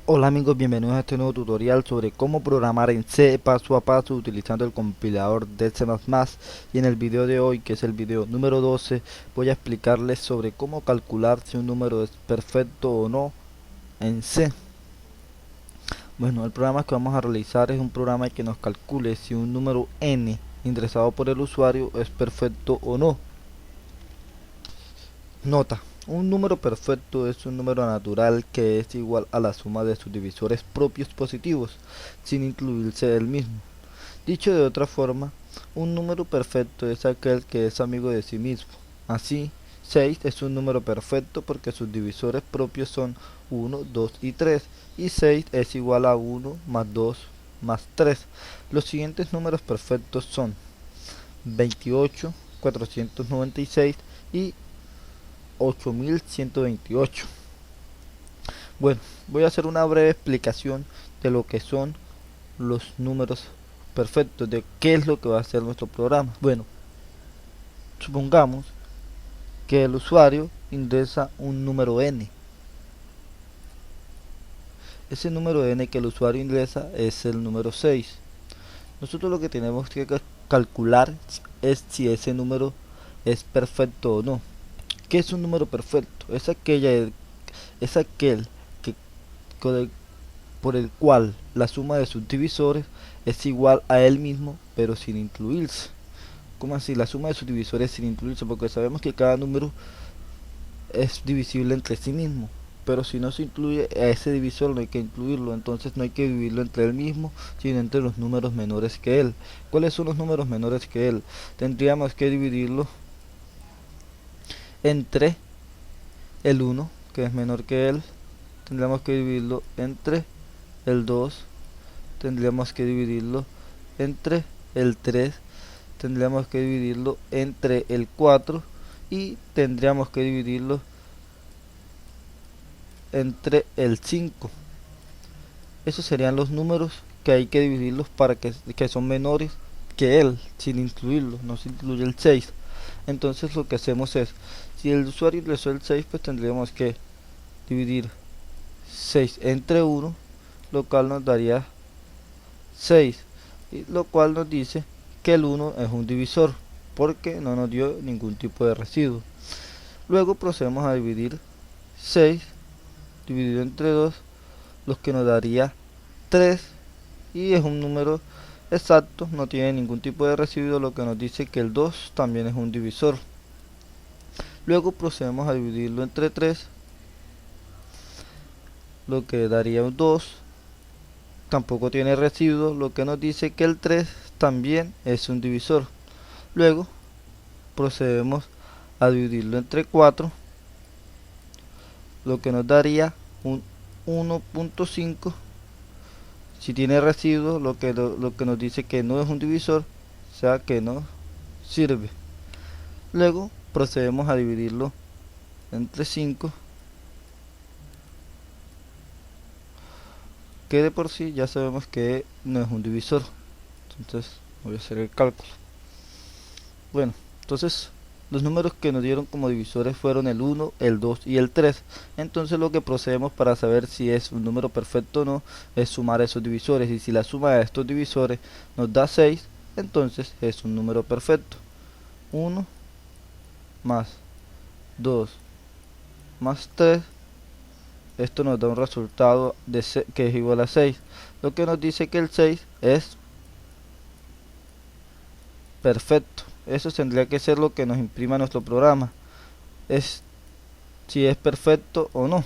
Hola amigos, bienvenidos a este nuevo tutorial sobre cómo programar en C paso a paso utilizando el compilador de C++. Y en el video de hoy, que es el video número 12, voy a explicarles sobre cómo calcular si un número es perfecto o no en C. Bueno, el programa que vamos a realizar es un programa que nos calcule si un número n ingresado por el usuario es perfecto o no. Nota: un número perfecto es un número natural que es igual a la suma de sus divisores propios positivos, sin incluirse el mismo. Dicho de otra forma, un número perfecto es aquel que es amigo de sí mismo. Así, 6 es un número perfecto porque sus divisores propios son 1, 2 y 3, y 6 es igual a 1 más 2 más 3. Los siguientes números perfectos son 28, 496 y 8128. Bueno, voy a hacer una breve explicación de lo que son los números perfectos, de qué es lo que va a hacer nuestro programa. Bueno, supongamos que el usuario ingresa un número n. Ese número n que el usuario ingresa es el número 6. Nosotros lo que tenemos que calcular es si ese número es perfecto o no. ¿Qué es un número perfecto? Es aquel que por el cual la suma de sus divisores es igual a él mismo, pero sin incluirse. ¿Cómo así? La suma de sus divisores sin incluirse, porque sabemos que cada número es divisible entre sí mismo, pero si no se incluye a ese divisor no hay que incluirlo, entonces no hay que dividirlo entre él mismo, sino entre los números menores que él. ¿Cuáles son los números menores que él? Tendríamos que dividirlo entre el 1, que es menor que él, tendríamos que dividirlo entre el 2, tendríamos que dividirlo entre el 3, tendríamos que dividirlo entre el 4 y tendríamos que dividirlo entre el 5. Esos serían los números que hay que dividirlos para que son menores que él, sin incluirlo, no se incluye el 6. Entonces lo que hacemos es, si el usuario ingresó el 6, pues tendríamos que dividir 6 entre 1, lo cual nos daría 6, y lo cual nos dice que el 1 es un divisor porque no nos dio ningún tipo de residuo. Luego procedemos a dividir 6 dividido entre 2, lo que nos daría 3, y es un número exacto, no tiene ningún tipo de residuo, lo que nos dice que el 2 también es un divisor. Luego procedemos a dividirlo entre 3, lo que daría un 2, tampoco tiene residuo, lo que nos dice que el 3 también es un divisor. Luego procedemos a dividirlo entre 4, lo que nos daría un 1.5. Si tiene residuo, lo que nos dice que no es un divisor, o sea que no sirve. Luego procedemos a dividirlo entre 5, que de por sí ya sabemos que no es un divisor. Entonces voy a hacer el cálculo. Bueno, entonces los números que nos dieron como divisores fueron el 1, el 2 y el 3. Entonces lo que procedemos para saber si es un número perfecto o no es sumar esos divisores, y si la suma de estos divisores nos da 6, entonces es un número perfecto. 1 más 2 más 3, esto nos da un resultado que es igual a 6, lo que nos dice que el 6 es perfecto. Eso tendría que ser lo que nos imprima nuestro programa, es si es perfecto o no.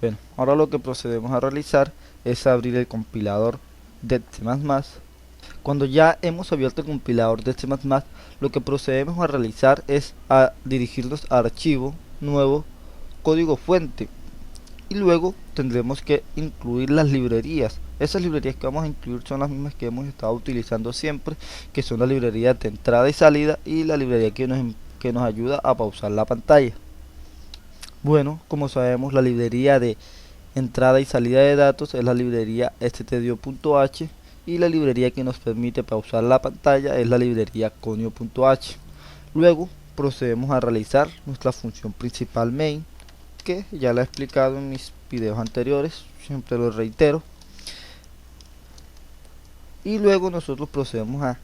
Bueno, ahora lo que procedemos a realizar es abrir el compilador de C++. Cuando ya hemos abierto el compilador de C++, lo que procedemos a realizar es a dirigirnos a archivo, nuevo, código fuente, y luego tendremos que incluir las librerías. Esas librerías que vamos a incluir son las mismas que hemos estado utilizando siempre, que son la librería de entrada y salida y la librería que nos ayuda a pausar la pantalla. Bueno, como sabemos, la librería de entrada y salida de datos es la librería stdio.h, y la librería que nos permite pausar la pantalla es la librería conio.h. Luego procedemos a realizar nuestra función principal main, que ya la he explicado en mis videos anteriores, siempre lo reitero. Y luego nosotros procedemos a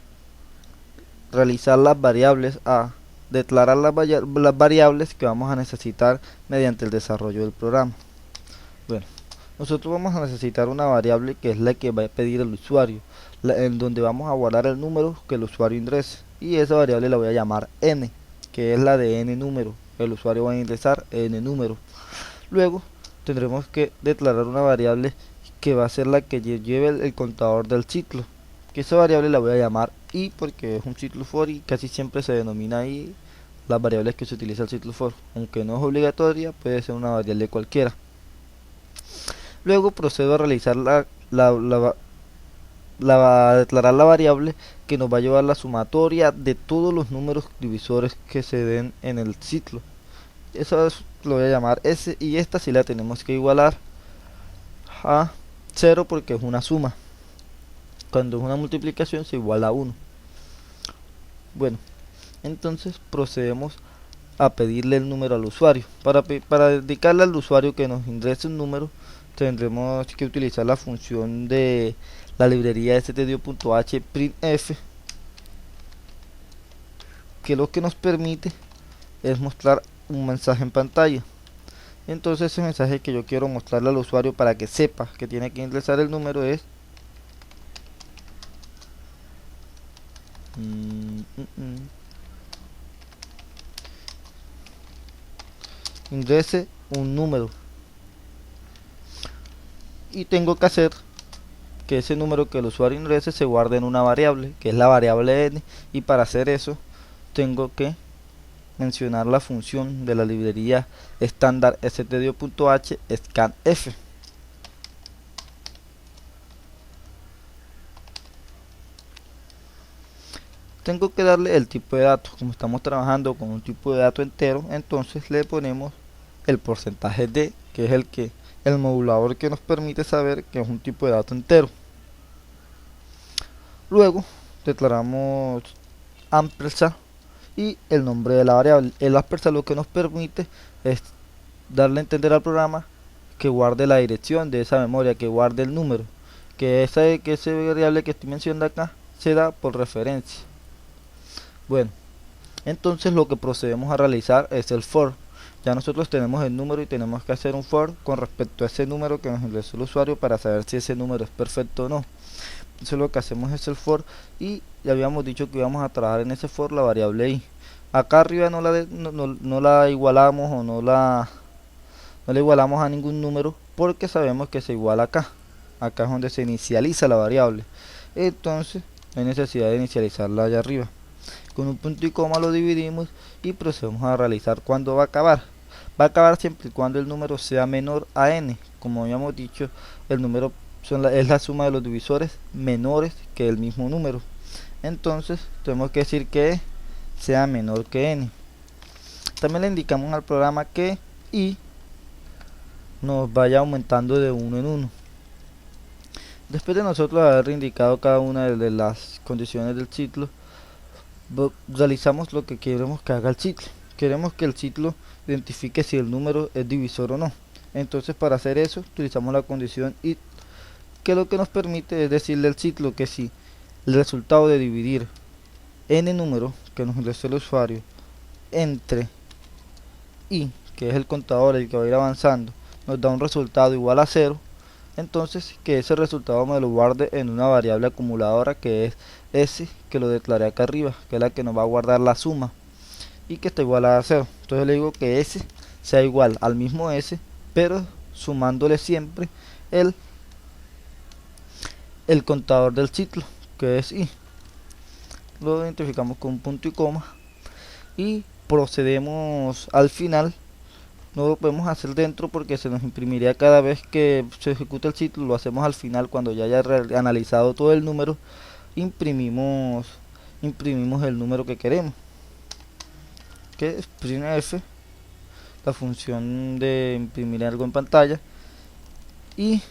realizar las variables, a declarar las variables que vamos a necesitar mediante el desarrollo del programa. Bueno, nosotros vamos a necesitar una variable que es la que va a pedir el usuario, en donde vamos a guardar el número que el usuario ingrese, y esa variable la voy a llamar n, que es la de n número. El usuario va a ingresar n número. Luego tendremos que declarar una variable que va a ser la que lleve el contador del ciclo, que esa variable la voy a llamar i, porque es un ciclo for y casi siempre se denomina i las variables que se utiliza el ciclo for, aunque no es obligatoria, puede ser una variable cualquiera. Luego procedo a realizar declarar la variable que nos va a llevar la sumatoria de todos los números divisores que se den en el ciclo. Eso lo voy a llamar s, y esta sí la tenemos que igualar a 0 porque es una suma. Cuando es una multiplicación se iguala a 1. Bueno, entonces procedemos a pedirle el número al usuario. Para dedicarle al usuario que nos ingrese un número, tendremos que utilizar la función de la librería stdio.h printf, que lo que nos permite es mostrar un mensaje en pantalla. Entonces ese mensaje que yo quiero mostrarle al usuario para que sepa que tiene que ingresar el número es ingrese un número, y tengo que hacer que ese número que el usuario ingrese se guarde en una variable, que es la variable n, y para hacer eso tengo que mencionar la función de la librería estándar stdio.h scanf. Tengo que darle el tipo de datos. Como estamos trabajando con un tipo de dato entero, entonces le ponemos el porcentaje d, que es el modulador que nos permite saber que es un tipo de dato entero. Luego declaramos ampersand y el nombre de la variable. El ampersand lo que nos permite es darle a entender al programa que guarde la dirección de esa memoria, que guarde el número, que esa variable que estoy mencionando acá se da por referencia. Bueno, entonces lo que procedemos a realizar es el for. Ya nosotros tenemos el número y tenemos que hacer un for con respecto a ese número que nos ingresó el usuario para saber si ese número es perfecto o no. Entonces lo que hacemos es el for, y ya habíamos dicho que íbamos a trabajar en ese for la variable i. Acá arriba no la igualamos, o no la igualamos a ningún número, porque sabemos que se iguala acá. Acá es donde se inicializa la variable, entonces no hay necesidad de inicializarla allá arriba. Con un punto y coma lo dividimos y procedemos a realizar cuándo va a acabar. Va a acabar siempre y cuando el número sea menor a n. Como habíamos dicho, el número es la suma de los divisores menores que el mismo número. Entonces tenemos que decir que sea menor que n. También le indicamos al programa que i nos vaya aumentando de 1 en 1. Después de nosotros haber indicado cada una de las condiciones del ciclo, realizamos lo que queremos que haga el ciclo. Queremos que el ciclo identifique si el número es divisor o no. Entonces para hacer eso utilizamos la condición if, que lo que nos permite es decirle al ciclo que si el resultado de dividir n número que nos ingresó el usuario entre i, que es el contador el que va a ir avanzando, nos da un resultado igual a 0, entonces que ese resultado me lo guarde en una variable acumuladora que es s, que lo declaré acá arriba, que es la que nos va a guardar la suma y que está igual a 0. Entonces le digo que s sea igual al mismo s, pero sumándole siempre el contador del ciclo, que es i. Lo identificamos con un punto y coma y procedemos al final. No lo podemos hacer dentro porque se nos imprimiría cada vez que se ejecuta el ciclo. Lo hacemos al final, cuando ya haya analizado todo el número. Imprimimos el número que queremos, que es printf, la función de imprimir algo en pantalla, y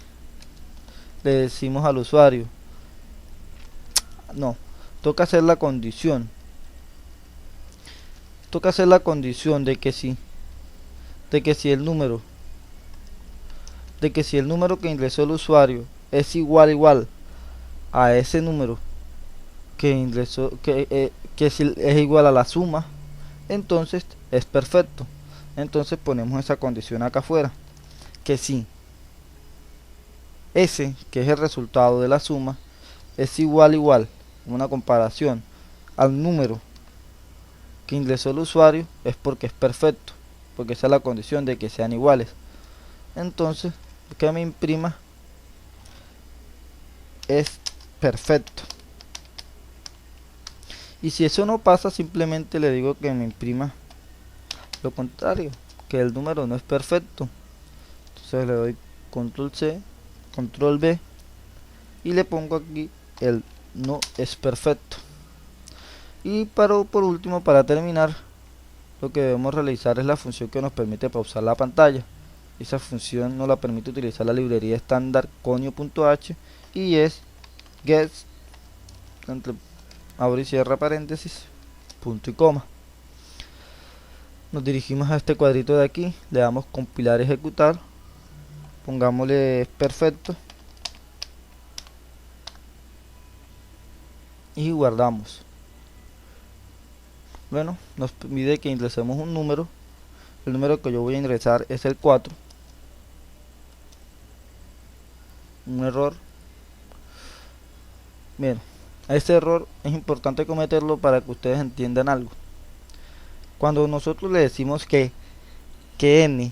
le decimos al usuario, no, toca hacer la condición de que si de que si el número que ingresó el usuario es igual a ese número que ingresó, que si es igual a la suma, entonces es perfecto. Entonces ponemos esa condición acá afuera, que si ese, que es el resultado de la suma, es igual, una comparación al número que ingresó el usuario, es porque es perfecto, porque esa es la condición de que sean iguales. Entonces, que me imprima es perfecto. Y si eso no pasa, simplemente le digo que me imprima lo contrario, que el número no es perfecto. Entonces le doy control C, control V y le pongo aquí el no es perfecto. Y por último, para terminar, lo que debemos realizar es la función que nos permite pausar la pantalla. Esa función nos la permite utilizar la librería estándar conio.h y es get, entre abre y cierra paréntesis, punto y coma. Nos dirigimos a este cuadrito de aquí, le damos compilar, ejecutar, pongámosle perfecto y guardamos. Bueno, nos pide que ingresemos un número. El número que yo voy a ingresar es el 4. Un error. Bien, este error es importante cometerlo para que ustedes entiendan algo. Cuando nosotros le decimos que n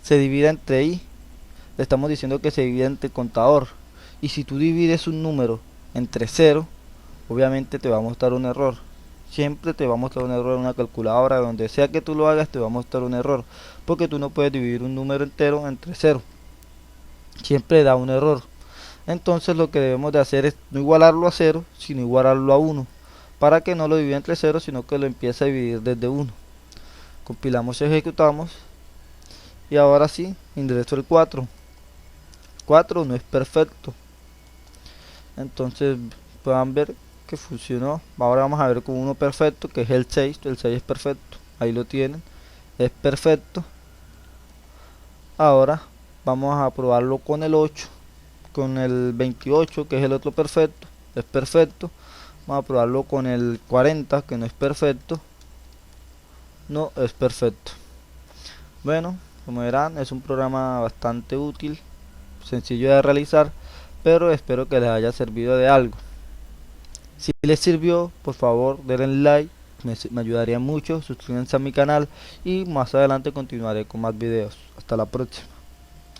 se divida entre i, le estamos diciendo que se divide entre el contador. Y si tú divides un número entre 0, obviamente te va a mostrar un error. Siempre te va a mostrar un error en una calculadora, donde sea que tú lo hagas te va a mostrar un error, porque tú no puedes dividir un número entero entre 0. Siempre da un error. Entonces lo que debemos de hacer es no igualarlo a 0, sino igualarlo a 1, para que no lo divida entre 0, sino que lo empiece a dividir desde 1. Compilamos y ejecutamos. Y ahora sí, ingreso el 4. 4 no es perfecto. Entonces puedan ver que funcionó. Ahora vamos a ver con uno perfecto, que es el 6. El 6 es perfecto. Ahí lo tienen. Es perfecto. Ahora vamos a probarlo con el 8. Con el 28, que es el otro perfecto. Es perfecto. Vamos a probarlo con el 40, que no es perfecto. No es perfecto. Bueno, como verán, es un programa bastante útil, sencillo de realizar, pero espero que les haya servido de algo. Si les sirvió, por favor denle like, me ayudaría mucho. Suscríbanse a mi canal y más adelante continuaré con más videos. Hasta la próxima.